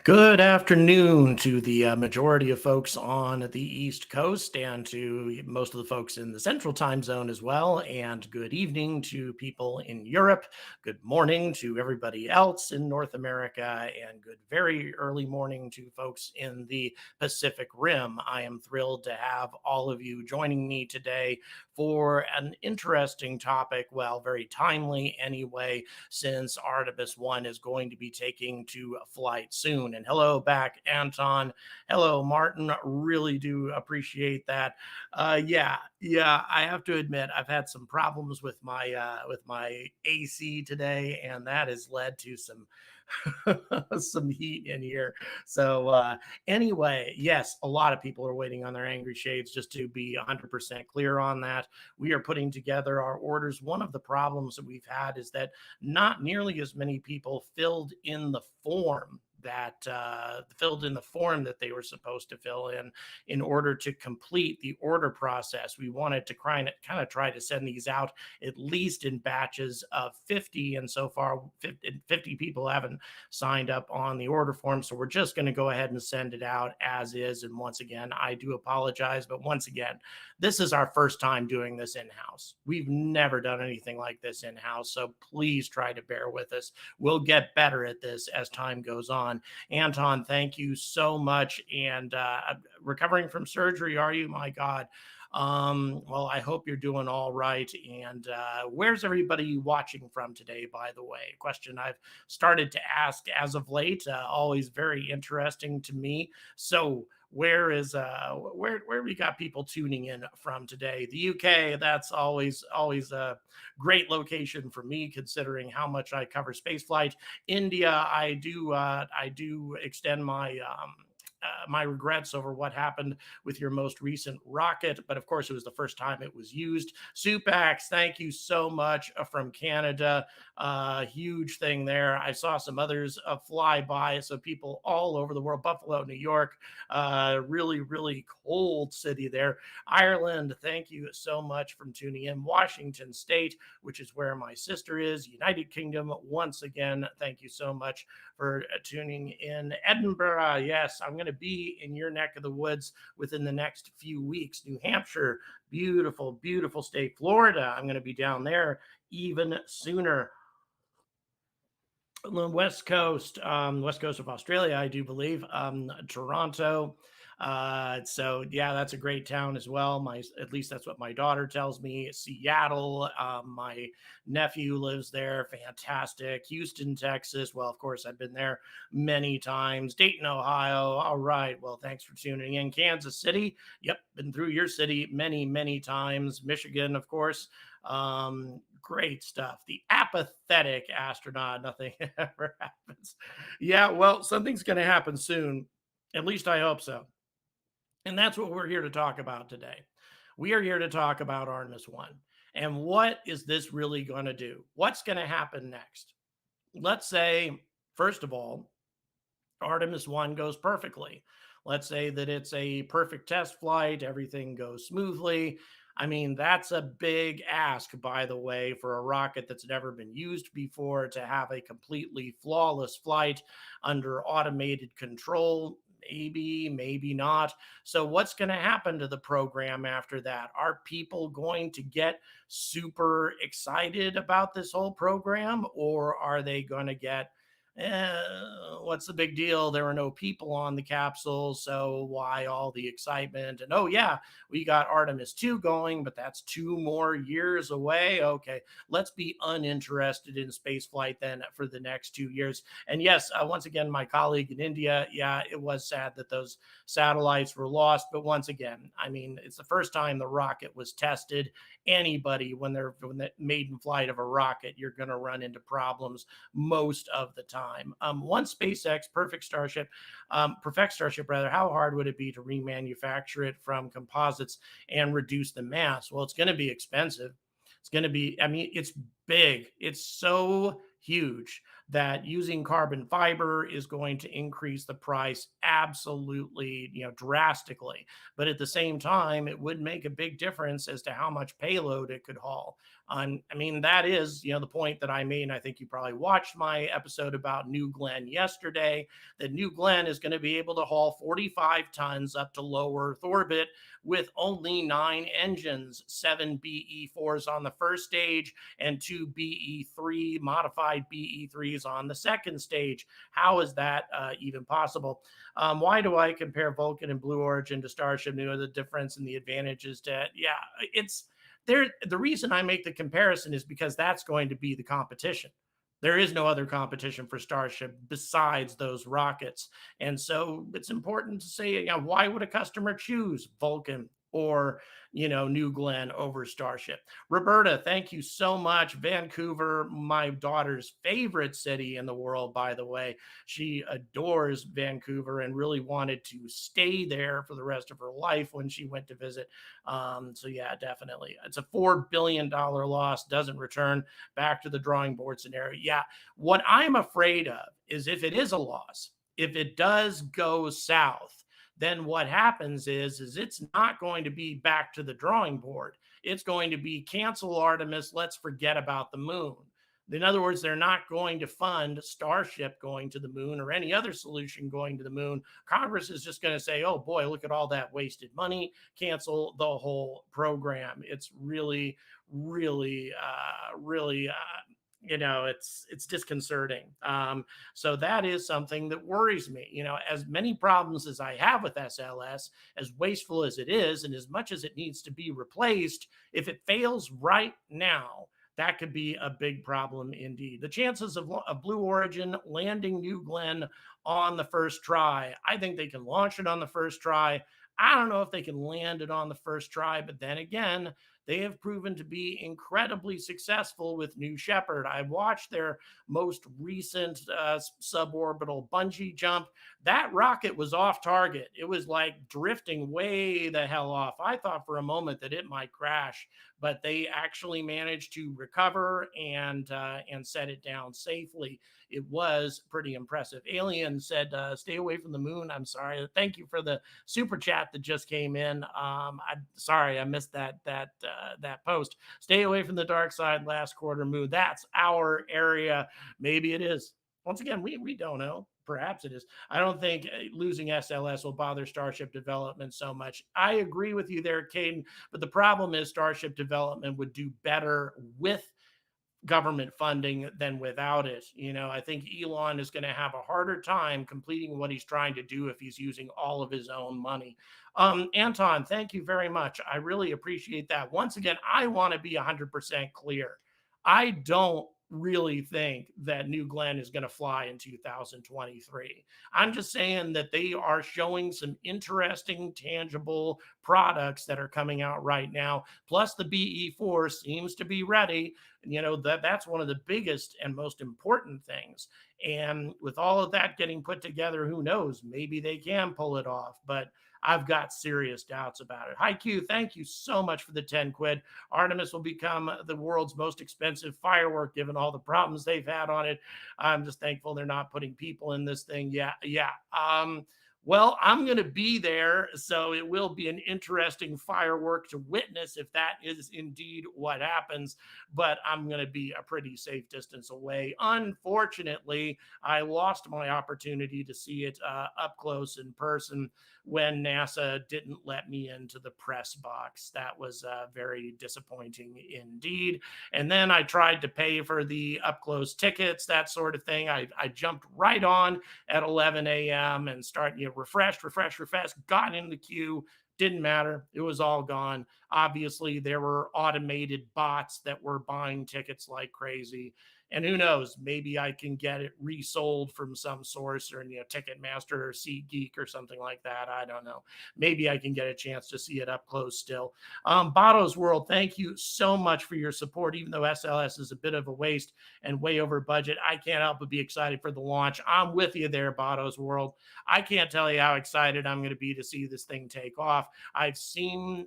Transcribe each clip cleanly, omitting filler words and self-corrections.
Good afternoon to the majority of folks on the East Coast and to most of the folks in the Central Time Zone as well. And good evening to people in Europe. Good morning to everybody else in North America. And good very early morning to folks in the Pacific Rim. I am thrilled to have all of you joining me today for an interesting topic. Well, very timely anyway, since Artemis 1 is going to be taking to flight soon. And hello back, Anton. Hello, Martin. Really do appreciate that. Yeah. I have to admit, I've had some problems with my AC today, and that has led to some some heat in here. So anyway, yes, a lot of people are waiting on their angry shades. Just to be 100% clear on that, we are putting together our orders. One of the problems that we've had is that not nearly as many people filled in the form that they were supposed to fill in order to complete the order process. We wanted to kind of try to send these out at least in batches of 50, and so far 50 people haven't signed up on the order form, so we're just going to go ahead and send it out as is. And once again, I do apologize, but once again, this is our first time doing this in-house. We've never done anything like this in-house, so please try to bear with us. We'll get better at this as time goes on. Anton, thank you so much. And recovering from surgery, are you? My God. Well, I hope you're doing all right. And where's everybody watching from today, by the way? A question I've started to ask as of late, always very interesting to me. So where we got people tuning in from today? The UK, that's always a great location for me, considering how much I cover spaceflight. India, I do extend my regrets over what happened with your most recent rocket, but of course it was the first time it was used. Supax, thank you so much from Canada. Huge thing there. I saw some others fly by, so people all over the world. Buffalo, New York, really cold city there. Ireland, thank you so much from tuning in. Washington State, which is where my sister is. United Kingdom, once again, thank you so much for tuning in. Edinburgh, yes, I'm going to be in your neck of the woods within the next few weeks. New Hampshire, beautiful state. Florida, I'm going to be down there even sooner. West Coast of Australia, I do believe. Toronto. So yeah, that's a great town as well. At least that's what my daughter tells me. Seattle, my nephew lives there. Fantastic. Houston, Texas. Well, of course, I've been there many times. Dayton, Ohio. All right. Well, thanks for tuning in. Kansas City. Yep, been through your city many times. Michigan, of course. Great stuff. The apathetic astronaut. Nothing ever happens. Yeah, well, something's going to happen soon. At least I hope so. And that's what we're here to talk about today. We are here to talk about Artemis 1. And what is this really going to do? What's going to happen next? Let's say, first of all, Artemis 1 goes perfectly. Let's say that it's a perfect test flight, everything goes smoothly. I mean, that's a big ask, by the way, for a rocket that's never been used before to have a completely flawless flight under automated control. Maybe not. So, what's going to happen to the program after that? Are people going to get super excited about this whole program, or are they going to get, what's the big deal? There were no people on the capsule, so why all the excitement? And oh yeah, we got Artemis 2 going, but that's 2 more years away. Okay, let's be uninterested in spaceflight then for the next 2 years. And yes, once again, my colleague in India, yeah, it was sad that those satellites were lost, but once again, I mean, it's the first time the rocket was tested. Anybody, when the maiden flight of a rocket, you're going to run into problems most of the time. One SpaceX perfect Starship, how hard would it be to remanufacture it from composites and reduce the mass? Well, it's going to be expensive. It's going to be, I mean, it's big. It's so huge that using carbon fiber is going to increase the price absolutely, drastically. But at the same time, it would make a big difference as to how much payload it could haul. I mean, that is, the point that I made. And I think you probably watched my episode about New Glenn yesterday. That New Glenn is going to be able to haul 45 tons up to low Earth orbit with only 9 engines, 7 BE4s on the first stage and 2 BE3 modified BE3s on the second stage. How is that even possible? Why do I compare Vulcan and Blue Origin to Starship? The difference and the advantages to, yeah, it's there. The reason I make the comparison is because that's going to be the competition. There is no other competition for Starship besides those rockets. And so it's important to say, why would a customer choose Vulcan or, New Glenn over Starship? Roberta, thank you so much. Vancouver, my daughter's favorite city in the world, by the way. She adores Vancouver and really wanted to stay there for the rest of her life when she went to visit. So, yeah, definitely. It's a $4 billion loss, doesn't return. Back to the drawing board scenario. Yeah, what I'm afraid of is if it is a loss, if it does go south, then what happens is it's not going to be back to the drawing board. It's going to be cancel Artemis, let's forget about the moon. In other words, they're not going to fund Starship going to the moon or any other solution going to the moon. Congress is just going to say, oh boy, look at all that wasted money, cancel the whole program. It's really, really, it's disconcerting. So that is something that worries me. As many problems as I have with SLS, as wasteful as it is, and as much as it needs to be replaced, if it fails right now, that could be a big problem indeed. The chances of Blue Origin landing New Glenn on the first try, I think they can launch it on the first try. I don't know if they can land it on the first try, but then again, they have proven to be incredibly successful with New Shepard. I watched their most recent suborbital bungee jump. That rocket was off target. It was like drifting way the hell off. I thought for a moment that it might crash, but they actually managed to recover and set it down safely. It was pretty impressive. Alien said, "Stay away from the moon." I'm sorry. Thank you for the super chat that just came in. I'm sorry I missed that post. Stay away from the dark side. Last quarter moon. That's our area. Maybe it is. Once again, we don't know. Perhaps it is. I don't think losing SLS will bother Starship development so much. I agree with you there, Caden. But the problem is Starship development would do better with government funding than without it. I think Elon is going to have a harder time completing what he's trying to do if he's using all of his own money. Anton, thank you very much. I really appreciate that. Once again, I want to be 100% clear. I don't really think that New Glenn is going to fly in 2023. I'm just saying that they are showing some interesting, tangible products that are coming out right now. Plus, the BE4 seems to be ready. That's one of the biggest and most important things. And with all of that getting put together, who knows? Maybe they can pull it off. But I've got serious doubts about it. Hi, Q. Thank you so much for the 10 quid. Artemis will become the world's most expensive firework given all the problems they've had on it. I'm just thankful they're not putting people in this thing. Yeah. Well, I'm going to be there, so it will be an interesting firework to witness if that is indeed what happens, but I'm going to be a pretty safe distance away. Unfortunately, I lost my opportunity to see it up close in person when NASA didn't let me into the press box. That was very disappointing indeed. And then I tried to pay for the up close tickets, that sort of thing. I jumped right on at 11 a.m. and started, refreshed, got in the queue. Didn't matter. It was all gone. Obviously, there were automated bots that were buying tickets like crazy. And who knows, maybe I can get it resold from some source or, Ticketmaster or SeatGeek or something like that. I don't know. Maybe I can get a chance to see it up close still. Botto's World, thank you so much for your support. Even though SLS is a bit of a waste and way over budget, I can't help but be excited for the launch. I'm with you there, Botto's World. I can't tell you how excited I'm going to be to see this thing take off. I've seen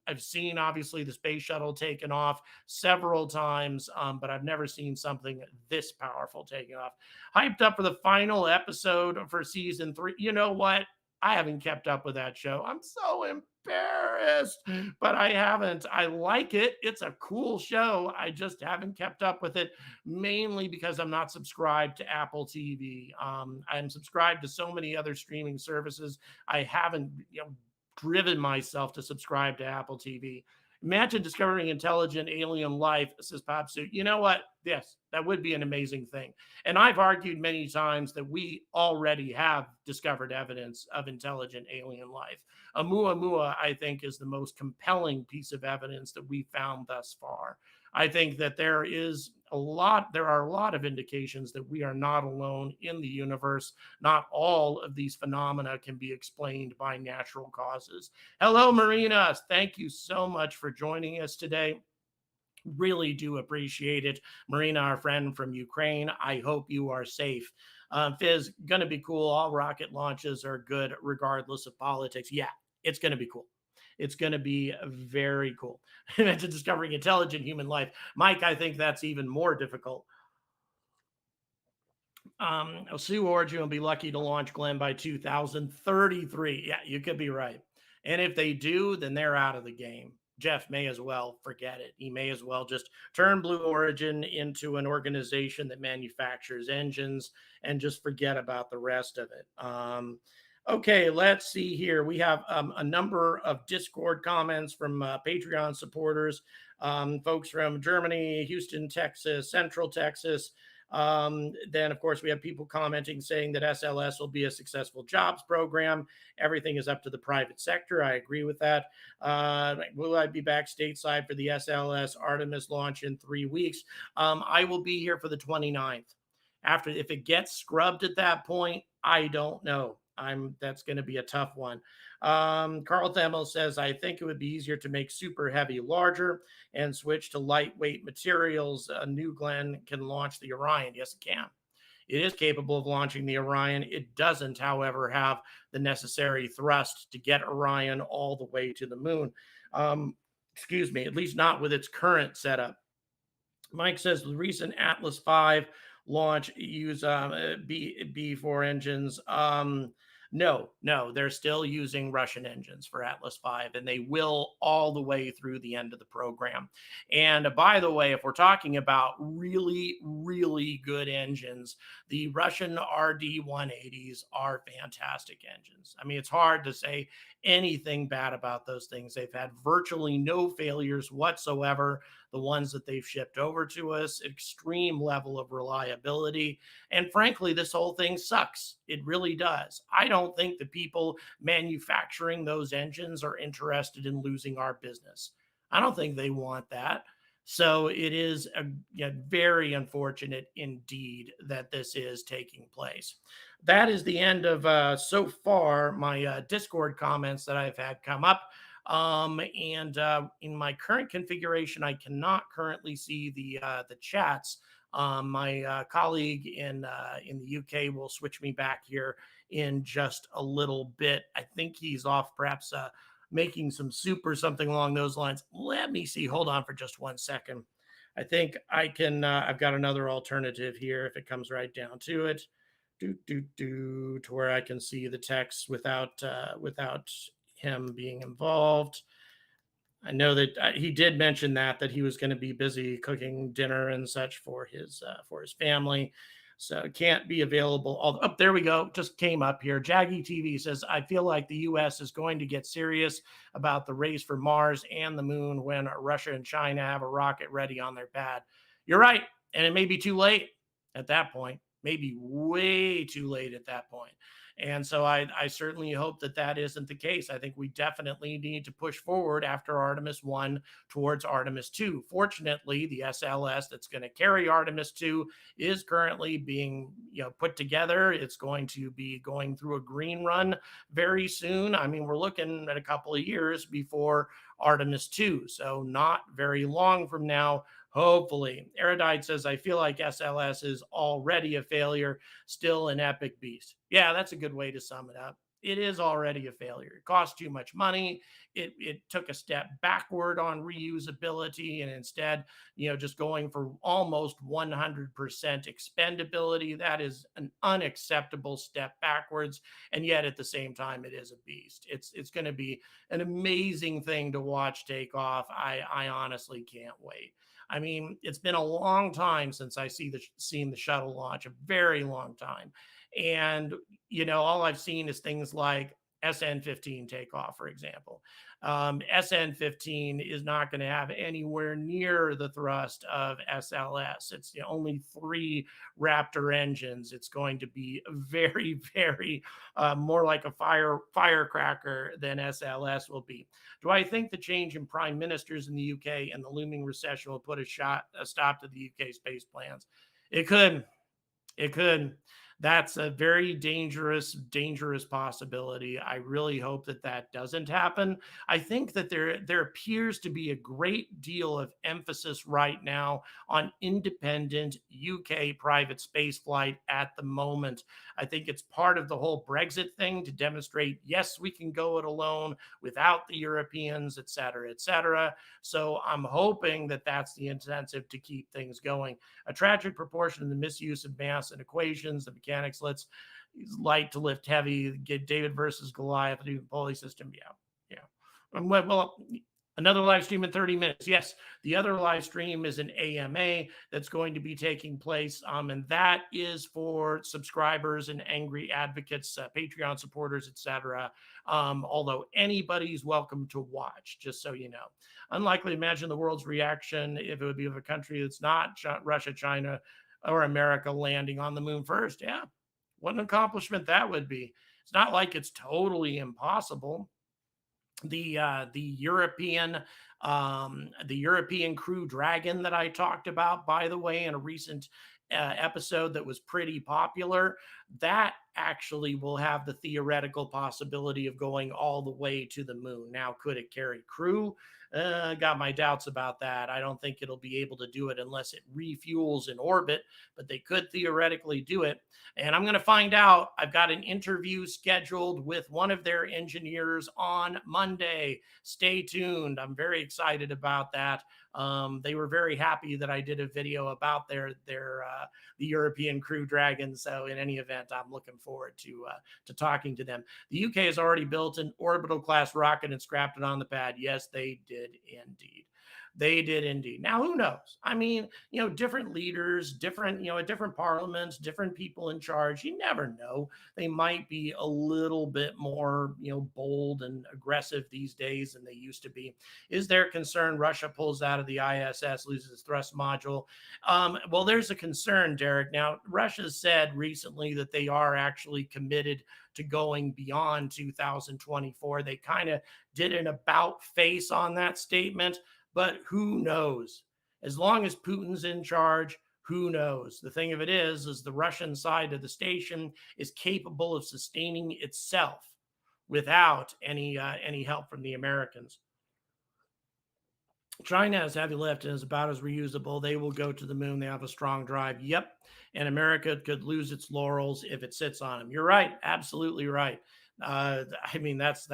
I've seen obviously the space shuttle taken off several times, but I've never seen something this powerful taken off. Hyped up for the final episode for season 3. You know what? I haven't kept up with that show. I'm so embarrassed, but I haven't. I like it. It's a cool show. I just haven't kept up with it, mainly because I'm not subscribed to Apple TV. I'm subscribed to so many other streaming services. I haven't, driven myself to subscribe to Apple TV. Imagine discovering intelligent alien life, says Popsuit. You know what? Yes, that would be an amazing thing. And I've argued many times that we already have discovered evidence of intelligent alien life. Oumuamua, I think, is the most compelling piece of evidence that we found thus far. I think that there are a lot of indications that we are not alone in the universe. Not all of these phenomena can be explained by natural causes. Hello, Marina. Thank you so much for joining us today. Really do appreciate it. Marina, our friend from Ukraine, I hope you are safe. Fizz, going to be cool. All rocket launches are good regardless of politics. Yeah, it's going to be cool. It's going to be very cool. Imagine discovering intelligent human life. Mike, I think that's even more difficult. Sioux Origin will be lucky to launch Glenn by 2033. Yeah, you could be right. And if they do, then they're out of the game. Jeff may as well forget it. He may as well just turn Blue Origin into an organization that manufactures engines and just forget about the rest of it. Okay, let's see here. We have a number of Discord comments from Patreon supporters, folks from Germany, Houston, Texas, Central Texas. Then, of course, we have people commenting saying that SLS will be a successful jobs program. Everything is up to the private sector. I agree with that. Will I be back stateside for the SLS Artemis launch in 3 weeks? I will be here for the 29th. After, if it gets scrubbed at that point, I don't know. That's going to be a tough one. Carl Themmel says, I think it would be easier to make super heavy larger and switch to lightweight materials. New Glenn can launch the Orion. Yes, it can. It is capable of launching the Orion. It doesn't, however, have the necessary thrust to get Orion all the way to the moon. Excuse me, at least not with its current setup. Mike says the recent Atlas V launch use B4 engines. No, they're still using Russian engines for Atlas V, and they will all the way through the end of the program. And by the way, if we're talking about really, really good engines, the Russian RD-180s are fantastic engines. I mean, it's hard to say anything bad about those things. They've had virtually no failures whatsoever. The ones that they've shipped over to us, extreme level of reliability. And frankly, this whole thing sucks. It really does. I don't think the people manufacturing those engines are interested in losing our business. I don't think they want that. So it is very unfortunate indeed that this is taking place. That is the end of so far my Discord comments that I've had come up. And in my current configuration, I cannot currently see the chats. My colleague in the UK will switch me back here in just a little bit. I think he's off, perhaps making some soup or something along those lines. Let me see. Hold on for just 1 second. I think I can. I've got another alternative here if it comes right down to it. To where I can see the text without him being involved. I know that he did mention that he was going to be busy cooking dinner and such for his family, so it can't be available. Oh, there we go. Just came up here. Jaggy TV says, I feel like the U.S. is going to get serious about the race for Mars and the moon when Russia and China have a rocket ready on their pad. You're right, and it may be too late at that point. Maybe way too late at that point. And so I certainly hope that isn't the case. I think we definitely need to push forward after Artemis 1 towards Artemis 2. Fortunately, the SLS that's going to carry Artemis 2 is currently being put together. It's going to be going through a green run very soon. I mean, we're looking at a couple of years before Artemis 2. So not very long from now, hopefully. Erudite says, I feel like SLS is already a failure, still an epic beast. Yeah, that's a good way to sum it up. It is already a failure. It costs too much money, it took a step backward on reusability, and instead, just going for almost 100% expendability. That is an unacceptable step backwards, and yet at the same time, it is a beast. It's going to be an amazing thing to watch take off. I honestly can't wait. I mean, it's been a long time since I seen the shuttle launch, a very long time. And all I've seen is things like SN-15 takeoff, for example. SN-15 is not going to have anywhere near the thrust of SLS. It's only 3 Raptor engines. It's going to be very, very more like a firecracker than SLS will be. Do I think the change in prime ministers in the UK and the looming recession will put a stop to the UK space plans? It could. It could. That's a very dangerous, dangerous possibility. I really hope that that doesn't happen. I think that there appears to be a great deal of emphasis right now on independent UK private space flight at the moment. I think it's part of the whole Brexit thing to demonstrate, yes, we can go it alone without the Europeans, et cetera, et cetera. So I'm hoping that that's the incentive to keep things going. A tragic proportion of the misuse of mass and equations, the mechanics lets light to lift heavy, get David versus Goliath, the pulley system. Yeah. Well, another live stream in 30 minutes. Yes, the other live stream is an AMA that's going to be taking place, and that is for subscribers and angry advocates, Patreon supporters, etc. Although anybody's welcome to watch, just so you know. Unlikely to imagine the world's reaction if it would be of a country that's not Russia, China, or America landing on the moon first. Yeah, what an accomplishment that would be. It's not like it's totally impossible. The European Crew Dragon that I talked about, by the way, in a recent episode that was pretty popular, that actually will have the theoretical possibility of going all the way to the moon. Now, could it carry crew? Got my doubts about that. I don't think it'll be able to do it unless it refuels in orbit, but they could theoretically do it. And I'm going to find out. I've got an interview scheduled with one of their engineers on Monday. Stay tuned. I'm very excited about that. They were very happy that I did a video about the European Crew Dragon. So in any event, I'm looking forward to talking to them. The UK has already built an orbital class rocket and scrapped it on the pad. Yes, they did indeed. They did indeed. Now, who knows? I mean, different leaders, different parliaments, different people in charge. You never know. They might be a little bit more, bold and aggressive these days than they used to be. Is there concern Russia pulls out of the ISS, loses thrust module? Well, there's a concern, Derek. Now, Russia said recently that they are actually committed to going beyond 2024. They kind of did an about face on that statement. But who knows? As long as Putin's in charge, who knows? The thing of it is the Russian side of the station is capable of sustaining itself without any help from the Americans. China has heavy lift and is about as reusable. They will go to the moon. They have a strong drive. Yep. And America could lose its laurels if it sits on them. You're right. Absolutely right. I mean, that's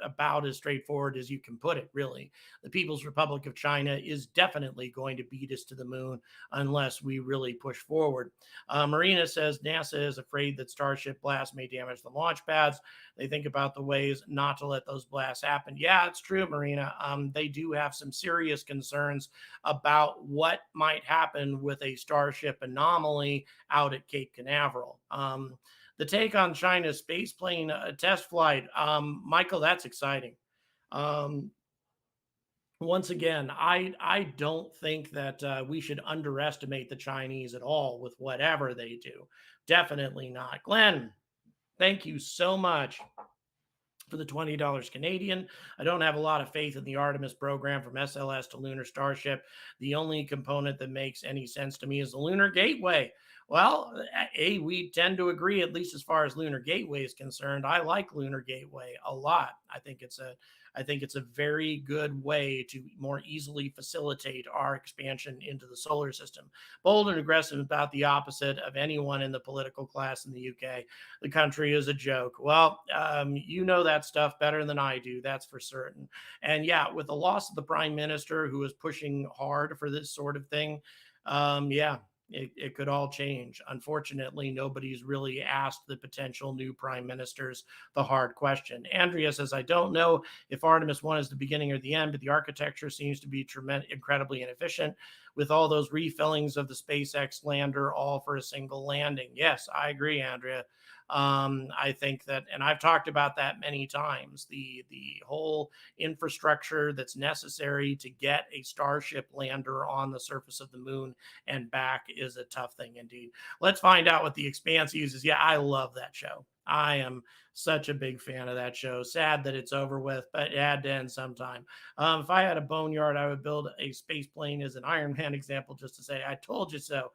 about as straightforward as you can put it, really. The People's Republic of China is definitely going to beat us to the moon unless we really push forward. Marina says NASA is afraid that Starship blasts may damage the launch pads. They think about the ways not to let those blasts happen. Yeah, it's true, Marina. They do have some serious concerns about what might happen with a Starship anomaly out at Cape Canaveral. The take on China's space plane test flight, Michael, that's exciting. Once again, I don't think that we should underestimate the Chinese at all with whatever they do. Definitely not. Glenn, thank you so much for the $20 Canadian. I don't have a lot of faith in the Artemis program from SLS to Lunar Starship. The only component that makes any sense to me is the Lunar Gateway. Well, we tend to agree, at least as far as Lunar Gateway is concerned. I like Lunar Gateway a lot. I think it's I think it's a very good way to more easily facilitate our expansion into the solar system. Bold and aggressive about the opposite of anyone in the political class in the UK. The country is a joke. Well, you know that stuff better than I do, that's for certain. And yeah, with the loss of the prime minister who was pushing hard for this sort of thing, yeah, it could all change. Unfortunately, nobody's really asked the potential new prime ministers the hard question. Andrea says, I don't know if Artemis 1 is the beginning or the end, but the architecture seems to be incredibly inefficient with all those refillings of the SpaceX lander, all for a single landing. Yes, I agree, Andrea. I think that, and I've talked about that many times, the whole infrastructure that's necessary to get a Starship lander on the surface of the moon and back is a tough thing indeed. Let's find out what The Expanse uses. Yeah, I love that show. I am such a big fan of that show. Sad that it's over with, but it had to end sometime. If I had a boneyard, I would build a space plane as an Iron Man example, just to say, I told you so.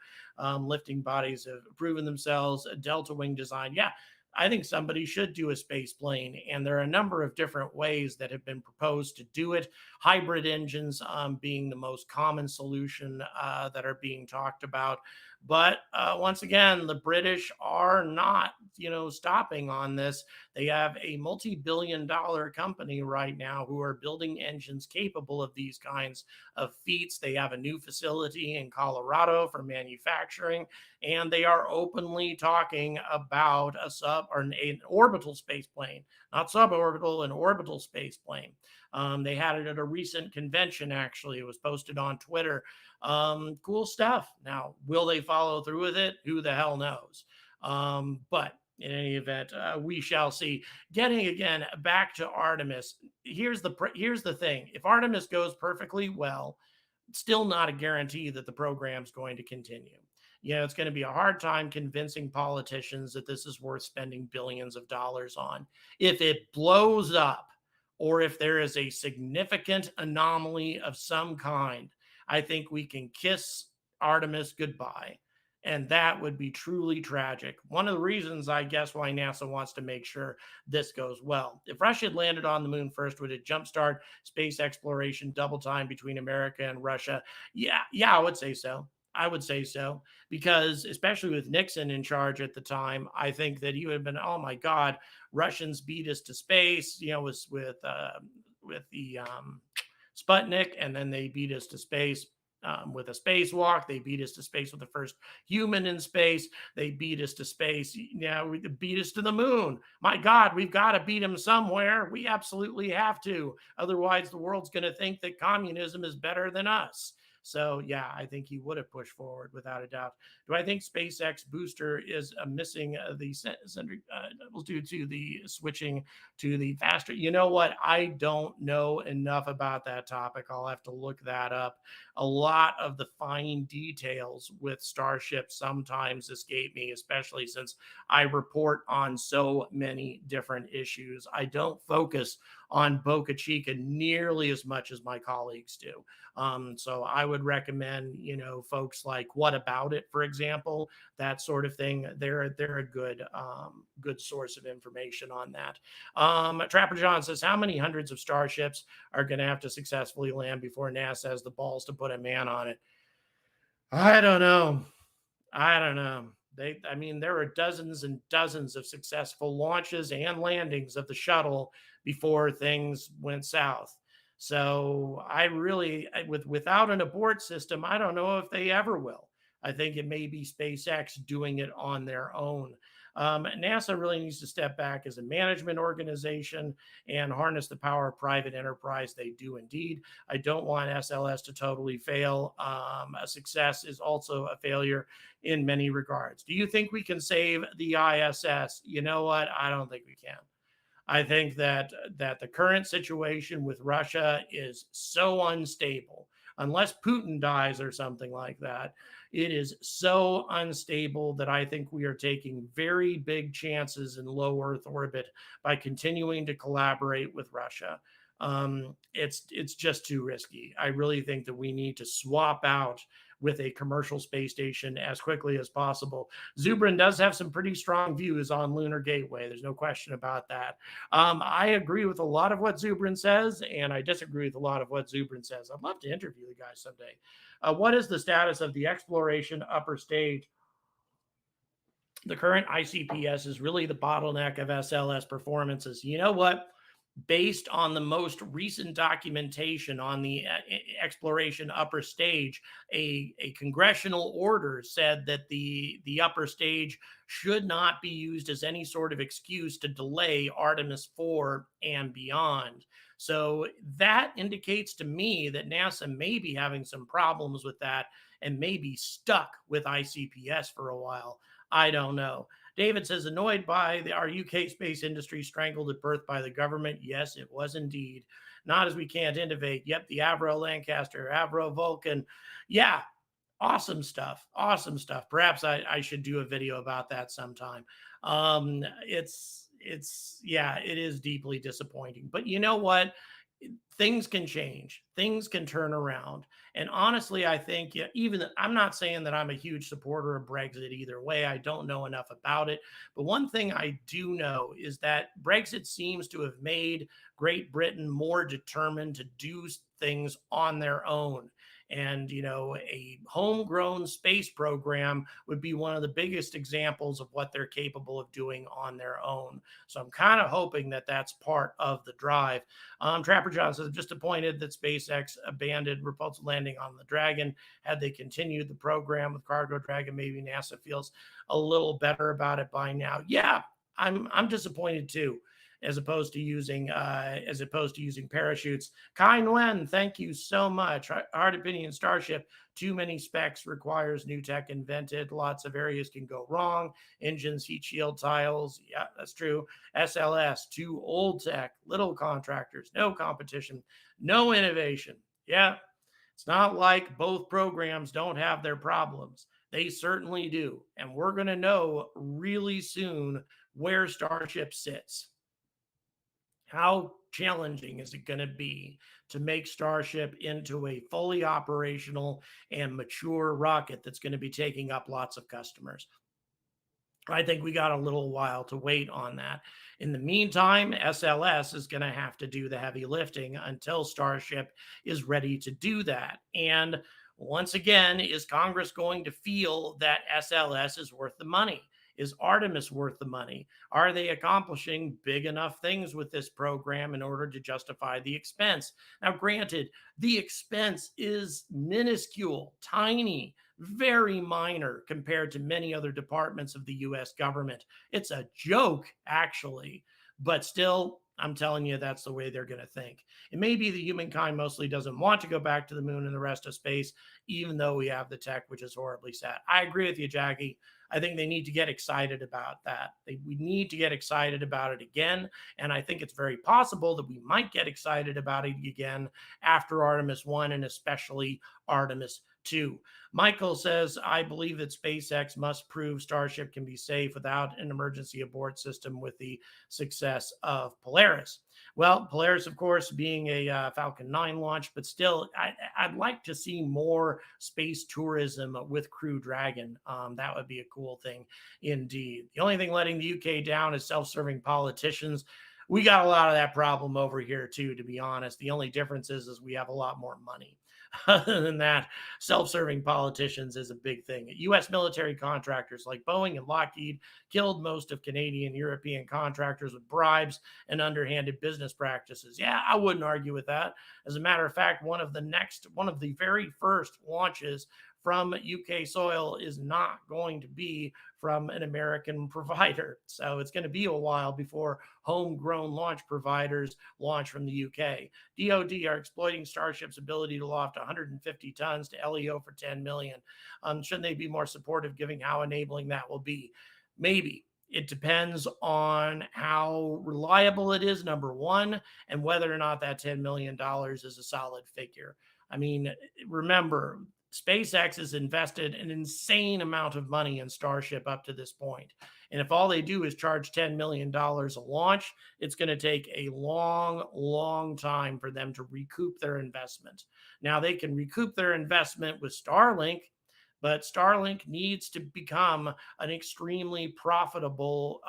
Lifting bodies have proven themselves. A Delta Wing design. Yeah, I think somebody should do a space plane, and there are a number of different ways that have been proposed to do it. Hybrid engines being the most common solution that are being talked about. But once again, the British are not, stopping on this. They have a multi-billion-dollar company right now who are building engines capable of these kinds of feats. They have a new facility in Colorado for manufacturing, and they are openly talking about a sub or an orbital space plane, not suborbital, an orbital space plane. They had it at a recent convention, actually. It was posted on Twitter. Cool stuff. Now, will they follow through with it? Who the hell knows? But in any event, we shall see. Getting again back to Artemis, here's the thing. If Artemis goes perfectly well, still not a guarantee that the program's going to continue. It's going to be a hard time convincing politicians that this is worth spending billions of dollars on. If it blows up, or if there is a significant anomaly of some kind, I think we can kiss Artemis goodbye. And that would be truly tragic. One of the reasons, I guess, why NASA wants to make sure this goes well. If Russia had landed on the moon first, would it jumpstart space exploration double time between America and Russia? Yeah, I would say so. I would say so, because especially with Nixon in charge at the time, I think that he would have been, oh my God, Russians beat us to space, with the Sputnik, and then they beat us to space with a spacewalk. They beat us to space with the first human in space. They beat us to space. We beat us to the moon. My God, we've got to beat them somewhere. We absolutely have to. Otherwise, the world's going to think that communism is better than us. So, yeah, I think he would have pushed forward without a doubt. Do I think SpaceX booster is missing the due to the switching to the faster? You know what? I don't know enough about that topic. I'll have to look that up. A lot of the fine details with Starship sometimes escape me, especially since I report on so many different issues. I don't focus on Boca Chica nearly as much as my colleagues do. So I would recommend, folks like What About It, for example, that sort of thing. They're a good source of information on that. Trapper John says, how many hundreds of Starships are going to have to successfully land before NASA has the balls to put a man on it? I don't know. There were dozens and dozens of successful launches and landings of the shuttle before things went south. So without an abort system, I don't know if they ever will. I think it may be SpaceX doing it on their own. NASA really needs to step back as a management organization and harness the power of private enterprise. They do indeed. I don't want SLS to totally fail. A success is also a failure in many regards. Do you think we can save the ISS? You know what? I don't think we can. I think that the current situation with Russia is so unstable. Unless Putin dies or something like that, it is so unstable that I think we are taking very big chances in low Earth orbit by continuing to collaborate with Russia. It's just too risky. I really think that we need to swap out with a commercial space station as quickly as possible. Zubrin does have some pretty strong views on Lunar Gateway. There's no question about that. I agree with a lot of what Zubrin says, and I disagree with a lot of what Zubrin says. I'd love to interview the guy someday. What is the status of the exploration upper stage? The current ICPS is really the bottleneck of SLS performances. You know what? Based on the most recent documentation on the exploration upper stage, a congressional order said that the upper stage should not be used as any sort of excuse to delay Artemis 4 and beyond. So that indicates to me that NASA may be having some problems with that and may be stuck with ICPS for a while. I don't know. David says, annoyed by our UK space industry strangled at birth by the government. Yes, it was indeed. Not as we can't innovate. Yep, the Avro Lancaster, Avro Vulcan. Yeah, awesome stuff. Awesome stuff. Perhaps I should do a video about that sometime. Yeah, it is deeply disappointing. But you know what? Things can change, things can turn around. And honestly, I think, yeah, even I'm not saying that I'm a huge supporter of Brexit either way. I don't know enough about it. But one thing I do know is that Brexit seems to have made Great Britain more determined to do things on their own. And, a homegrown space program would be one of the biggest examples of what they're capable of doing on their own. So I'm kind of hoping that that's part of the drive. Trapper John says, just disappointed that SpaceX abandoned repulsive landing on the Dragon. Had they continued the program with Cargo Dragon, maybe NASA feels a little better about it by now. Yeah, I'm disappointed too. As opposed to using parachutes. Kai Nguyen, thank you so much. Hard opinion Starship, too many specs, requires new tech invented. Lots of areas can go wrong. Engines, heat shield tiles. Yeah, that's true. SLS, too old tech, little contractors, no competition, no innovation. Yeah, it's not like both programs don't have their problems. They certainly do. And we're going to know really soon where Starship sits. How challenging is it going to be to make Starship into a fully operational and mature rocket that's going to be taking up lots of customers? I think we got a little while to wait on that. In the meantime, SLS is going to have to do the heavy lifting until Starship is ready to do that. And once again, is Congress going to feel that SLS is worth the money? Is Artemis worth the money? Are they accomplishing big enough things with this program in order to justify the expense? Now, granted, the expense is minuscule, tiny, very minor compared to many other departments of the US government. It's a joke, actually, but still, I'm telling you, that's the way they're going to think. It may be that humankind mostly doesn't want to go back to the moon and the rest of space, even though we have the tech, which is horribly sad. I agree with you, Jackie. I think they need to get excited about that. We need to get excited about it again. And I think it's very possible that we might get excited about it again after Artemis 1 and especially Artemis 2. Michael says, I believe that SpaceX must prove Starship can be safe without an emergency abort system with the success of Polaris. Well, Polaris, of course, being a Falcon 9 launch, but still, I'd like to see more space tourism with Crew Dragon. That would be a cool thing indeed. The only thing letting the UK down is self-serving politicians. We got a lot of that problem over here too, to be honest. The only difference is we have a lot more money. Other than that, self-serving politicians is a big thing. U.S. military contractors like Boeing and Lockheed killed most of Canadian, European contractors with bribes and underhanded business practices. Yeah, I wouldn't argue with that. As a matter of fact, one of the very first launches from UK soil is not going to be from an American provider. So it's going to be a while before homegrown launch providers launch from the UK. DoD are exploiting Starship's ability to loft 150 tons to LEO for 10 million. Shouldn't they be more supportive given how enabling that will be? Maybe. It depends on how reliable it is, number one, and whether or not that $10 million is a solid figure. I mean, remember, SpaceX has invested an insane amount of money in Starship up to this point. And if all they do is charge $10 million a launch, it's going to take a long, long time for them to recoup their investment. Now, they can recoup their investment with Starlink, but Starlink needs to become an extremely profitable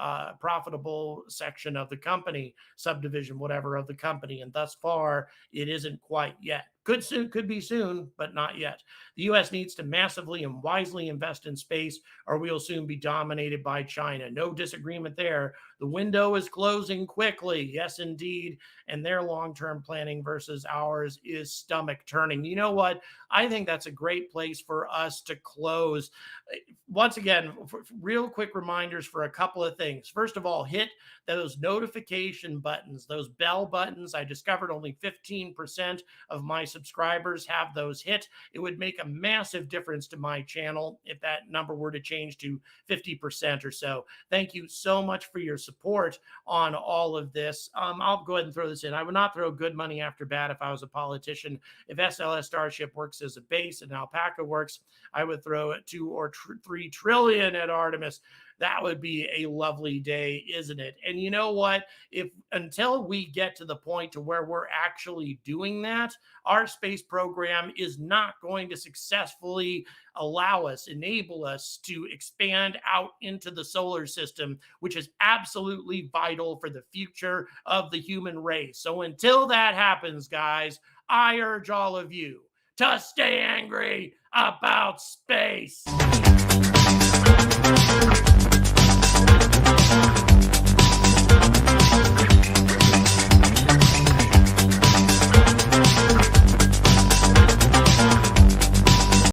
section of the company, subdivision, whatever of the company. And thus far, it isn't quite yet. Could be soon, but not yet. The U.S. needs to massively and wisely invest in space, or we'll soon be dominated by China. No disagreement there. The window is closing quickly. Yes, indeed. And their long-term planning versus ours is stomach turning. You know what? I think that's a great place for us to close. Once again, real quick reminders for a couple of things. First of all, hit those notification buttons, those bell buttons. I discovered only 15% of my subscribers have those hit. It would make a massive difference to my channel if that number were to change to 50% or so. Thank you so much for your support on all of this. I'll go ahead and throw this in. I would not throw good money after bad if I was a politician. If SLS Starship works as a base and Alpaca works, I would throw 2 or 3 trillion at Artemis. That would be a lovely day, isn't it? And you know what? If until we get to the point to where we're actually doing that, our space program is not going to successfully enable us to expand out into the solar system, which is absolutely vital for the future of the human race. So until that happens, guys, I urge all of you to stay angry about space.